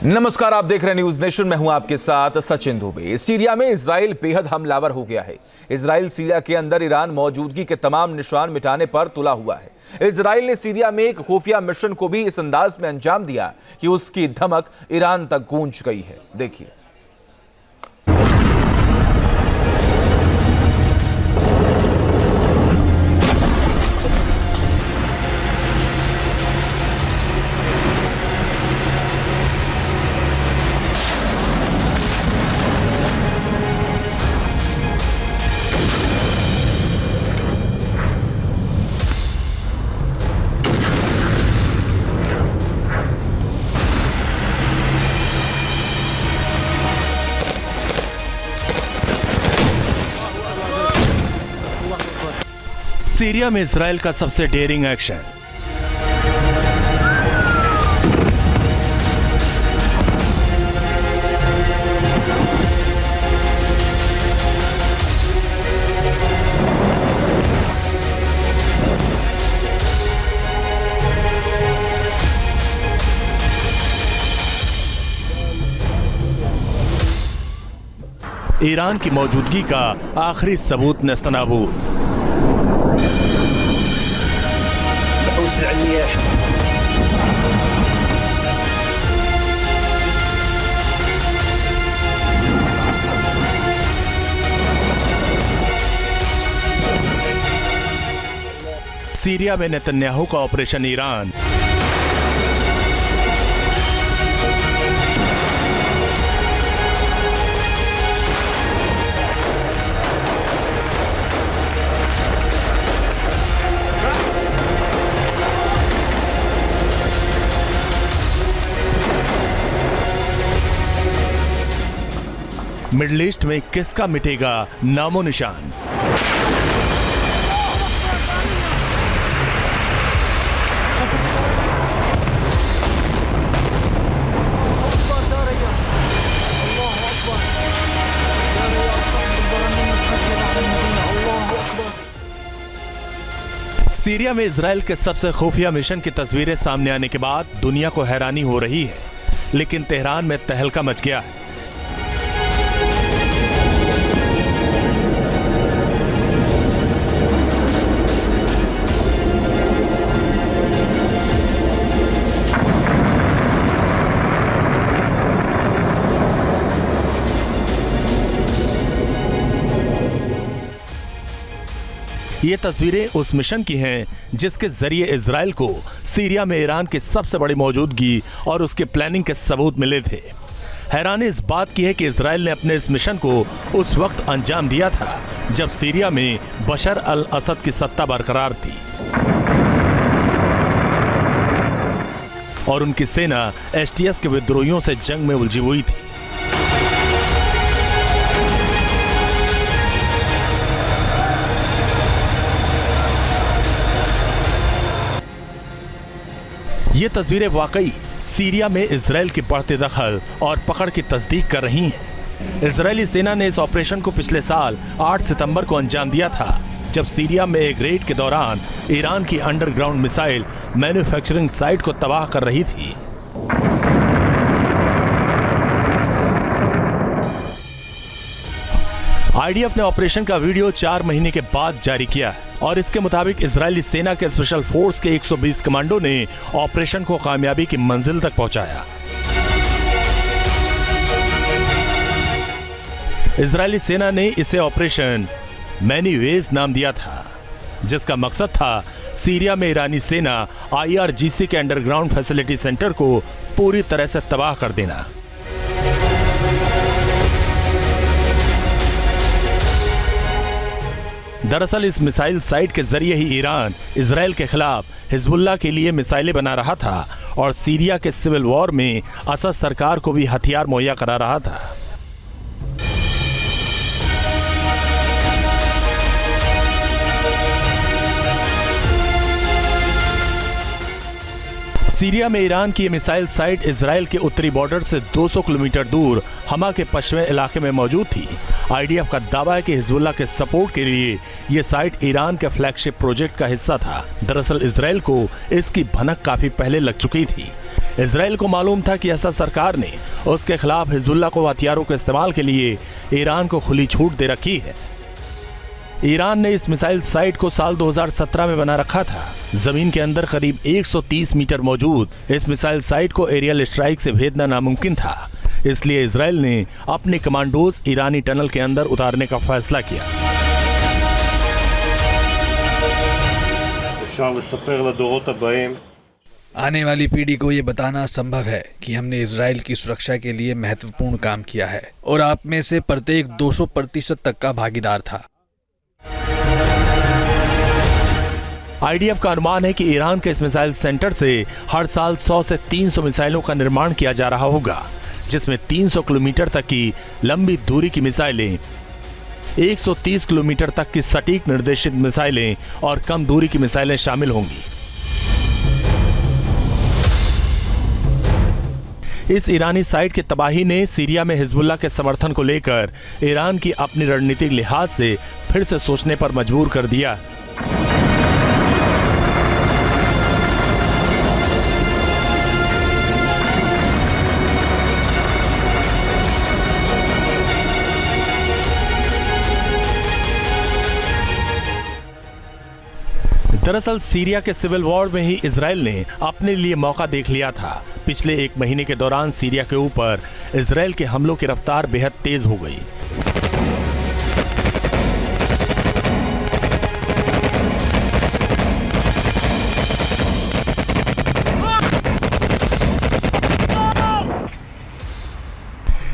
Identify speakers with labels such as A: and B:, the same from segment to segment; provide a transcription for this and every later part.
A: नमस्कार, आप देख रहे हैं न्यूज नेशन। मैं हूं आपके साथ सचिन दुबे। सीरिया में इजराइल बेहद हमलावर हो गया है। इजराइल सीरिया के अंदर ईरान मौजूदगी के तमाम निशान मिटाने पर तुला हुआ है। इजराइल ने सीरिया में एक खुफिया मिशन को भी इस अंदाज में अंजाम दिया कि उसकी धमक ईरान तक गूंज गई है। देखिए।
B: सीरिया में इजराइल का सबसे डेयरिंग एक्शन। ईरान की मौजूदगी का आखिरी सबूत नेस्तनाबूद। सीरिया में नेतन्याहू का ऑपरेशन ईरान। मिडिल ईस्ट में किसका मिटेगा नामो निशान। सीरिया में इजराइल के सबसे खुफिया मिशन की तस्वीरें सामने आने के बाद दुनिया को हैरानी हो रही है, लेकिन तेहरान में तहलका मच गया है। ये तस्वीरें उस मिशन की हैं जिसके जरिए इजराइल को सीरिया में ईरान की सबसे बड़ी मौजूदगी और उसके प्लानिंग के सबूत मिले थे। हैरानी इस बात की है कि इजराइल ने अपने इस मिशन को उस वक्त अंजाम दिया था जब सीरिया में बशर अल असद की सत्ता बरकरार थी और उनकी सेना एसटीएस के विद्रोहियों से जंग में उलझी हुई थी। ये तस्वीरें वाकई सीरिया में इजराइल के बढ़ते दखल और पकड़ की तस्दीक कर रही हैं। इजरायली सेना ने इस ऑपरेशन को पिछले साल 8 सितंबर को अंजाम दिया था, जब सीरिया में एक रेड के दौरान ईरान की अंडरग्राउंड मिसाइल मैन्युफैक्चरिंग साइट को तबाह कर रही थी। आईडीएफ ने ऑपरेशन का वीडियो 4 महीने के बाद जारी किया और इसके मुताबिक इजरायली सेना के स्पेशल फोर्स के 120 कमांडो ने ऑपरेशन को कामयाबी की मंजिल तक पहुंचाया। इजरायली सेना ने इसे ऑपरेशन मैनी वेज नाम दिया था, जिसका मकसद था सीरिया में ईरानी सेना आईआरजीसी के अंडरग्राउंड फैसिलिटी सेंटर को पूरी तरह से तबाह कर देना। दरअसल इस मिसाइल साइट के जरिए ही ईरान इजराइल के खिलाफ हिजबुल्लाह के लिए मिसाइलें बना रहा था और सीरिया के सिविल वॉर में असद सरकार को भी हथियार मुहैया करा रहा था। सीरिया में ईरान की ये मिसाइल साइट इजराइल के उत्तरी बॉर्डर से 200 किलोमीटर दूर हमा के पश्चिमी इलाके में मौजूद थी। आईडीएफ का दावा है कि हिजबुल्ला के सपोर्ट के लिए ये साइट ईरान के फ्लैगशिप प्रोजेक्ट का हिस्सा था। दरअसल इजराइल को इसकी भनक काफी पहले लग चुकी थी। इजराइल को मालूम था कि असद सरकार ने उसके खिलाफ हिजबुल्ला को हथियारों के इस्तेमाल के लिए ईरान को खुली छूट दे रखी है। ईरान ने इस मिसाइल साइट को साल 2017 में बना रखा था। जमीन के अंदर करीब 130 मीटर मौजूद इस मिसाइल साइट को एरियल स्ट्राइक से भेदना नामुमकिन था। इसलिए इजराइल ने अपने कमांडोज ईरानी टनल के अंदर उतारने का फैसला किया।
C: आने वाली पीढ़ी को ये बताना संभव है कि हमने इजराइल की सुरक्षा के लिए महत्वपूर्ण काम किया है और आप में से प्रत्येक 200% तक का भागीदार था।
B: आईडीएफ का अनुमान है कि ईरान के इस मिसाइल सेंटर से हर साल 100 से 300 मिसाइलों का निर्माण किया जा रहा होगा, जिसमें 300 किलोमीटर तक की लंबी दूरी की मिसाइलें, 130 किलोमीटर तक की सटीक निर्देशित मिसाइलें और कम दूरी की मिसाइलें शामिल होंगी। इस ईरानी साइट की तबाही ने सीरिया में हिजबुल्ला के समर्थन को लेकर ईरान की अपनी रणनीतिक लिहाज से फिर से सोचने पर मजबूर कर दिया। दरअसल सीरिया के सिविल वॉर में ही इजराइल ने अपने लिए मौका देख लिया था। पिछले एक महीने के दौरान सीरिया के ऊपर इजराइल के हमलों की रफ्तार बेहद तेज हो गई।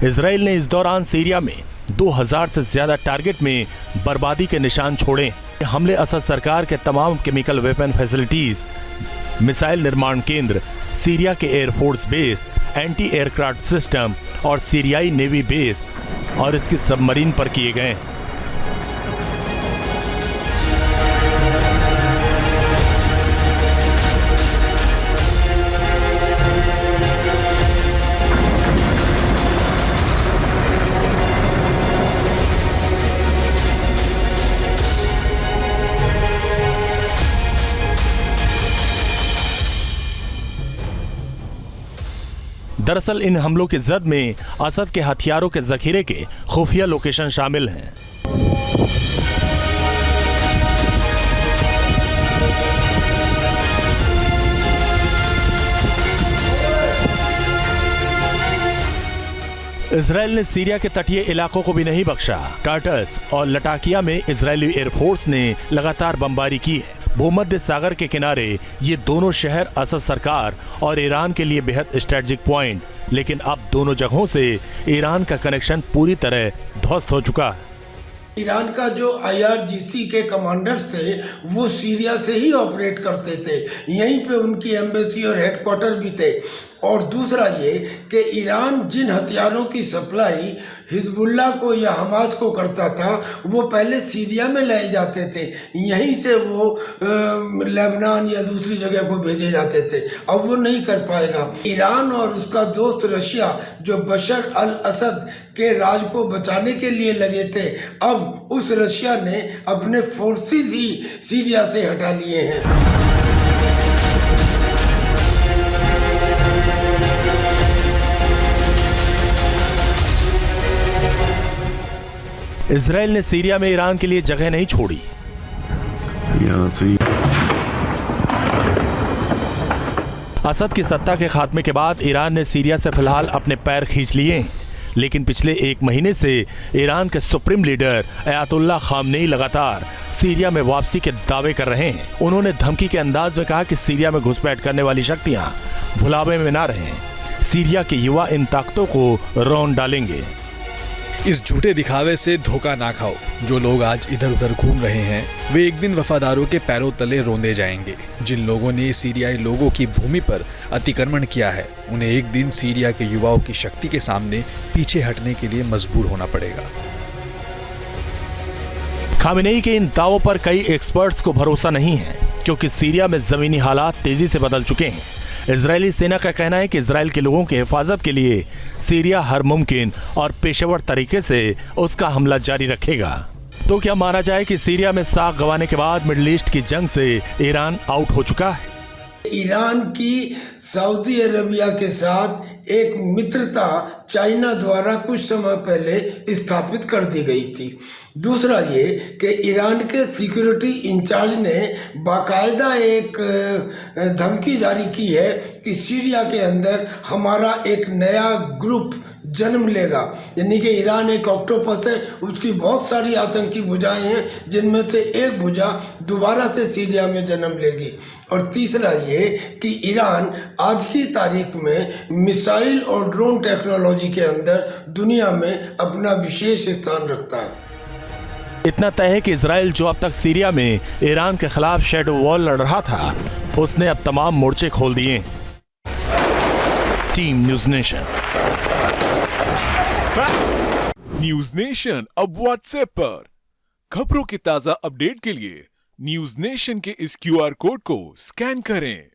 B: इजराइल ने इस दौरान सीरिया में 2000 से ज्यादा टारगेट में बर्बादी के निशान छोड़े। हमले असद सरकार के तमाम केमिकल वेपन फैसिलिटीज, मिसाइल निर्माण केंद्र, सीरिया के air force base, anti aircraft system और सीरियाई नेवी बेस और इसकी सबमरीन पर किए गए। दरअसल इन हमलों की जद में असद के हथियारों के जखीरे के खुफिया लोकेशन शामिल हैं। इजराइल ने सीरिया के तटीय इलाकों को भी नहीं बख्शा। टार्टस और लटाकिया में इजरायली एयरफोर्स ने लगातार बमबारी की है। भूमध्य सागर के किनारे ये दोनों शहर असद सरकार और ईरान के लिए बेहद स्ट्रेटेजिक पॉइंट, लेकिन अब दोनों जगहों से ईरान का कनेक्शन पूरी तरह ध्वस्त हो चुका है।
D: ईरान का जो IRGC के कमांडर्स थे वो सीरिया से ही ऑपरेट करते थे, यहीं पे उनकी एम्बेसी और हेडक्वार्टर भी थे। और दूसरा ये कि ईरान जिन हथियारों की सप्लाई हिजबुल्ला को या हमास को करता था वो पहले सीरिया में लाए जाते थे, यहीं से वो लेबनान या दूसरी जगह को भेजे जाते थे। अब वो नहीं कर पाएगा। ईरान और उसका दोस्त रशिया जो बशर अल असद के राज को बचाने के लिए लगे थे, अब उस रशिया ने अपने फोर्सेस ही सीरिया से हटा लिए हैं।
B: इजराइल ने सीरिया में ईरान के लिए जगह नहीं छोड़ी। असद की सत्ता के खात्मे के बाद ईरान ने सीरिया से फिलहाल अपने पैर खींच लिए हैं, लेकिन पिछले एक महीने से ईरान के सुप्रीम लीडर अयातुल्ला खामनेई लगातार सीरिया में वापसी के दावे कर रहे हैं। उन्होंने धमकी के अंदाज में कहा कि सीरिया में घुसपैठ करने वाली शक्तियां भुलावे में ना रहें। सीरिया के युवा इन ताकतों को रौंद डालेंगे।
C: इस झूठे दिखावे से धोखा ना खाओ। जो लोग आज इधर उधर घूम रहे हैं वे एक दिन वफादारों के पैरों तले रोंदे जाएंगे। जिन लोगों ने सीरियाई लोगों की भूमि पर अतिक्रमण किया है उन्हें एक दिन सीरिया के युवाओं की शक्ति के सामने पीछे हटने के लिए मजबूर होना पड़ेगा।
B: खामेनेई के इन दावों पर कई एक्सपर्ट्स को भरोसा नहीं है, क्योंकि सीरिया में जमीनी हालात तेजी से बदल चुके हैं। इजरायली सेना का कहना है कि इजराइल के लोगों की हिफाजत के लिए सीरिया हर मुमकिन और पेशेवर तरीके से उसका हमला जारी रखेगा। तो क्या माना जाए कि सीरिया में साख गंवाने के बाद मिडिल ईस्ट की जंग से ईरान आउट हो चुका है?
D: ईरान की सऊदी अरबिया के साथ एक मित्रता चाइना द्वारा कुछ समय पहले स्थापित कर दी गई थी। दूसरा ये कि ईरान के सिक्योरिटी इंचार्ज ने बाकायदा एक धमकी जारी की है कि सीरिया के अंदर हमारा एक नया ग्रुप जन्म लेगा, यानी कि ईरान एक ऑक्टोपस है, उसकी बहुत सारी आतंकी भुजाएं हैं जिनमें से एक भुजा दोबारा से सीरिया में जन्म लेगी। और तीसरा ये कि ईरान आज की तारीख में मिसाइल और ड्रोन टेक्नोलॉजी के अंदर दुनिया में अपना विशेष स्थान रखता है।
B: इतना तय है कि इजराइल जो अब तक सीरिया में ईरान के खिलाफ शैडो वॉर लड़ रहा था, उसने अब तमाम मोर्चे खोल दिए। Team news nation.
E: News nation अब व्हाट्सएप पर खबरों की ताजा अपडेट के लिए न्यूज़ नेशन के इस QR कोड को स्कैन करें।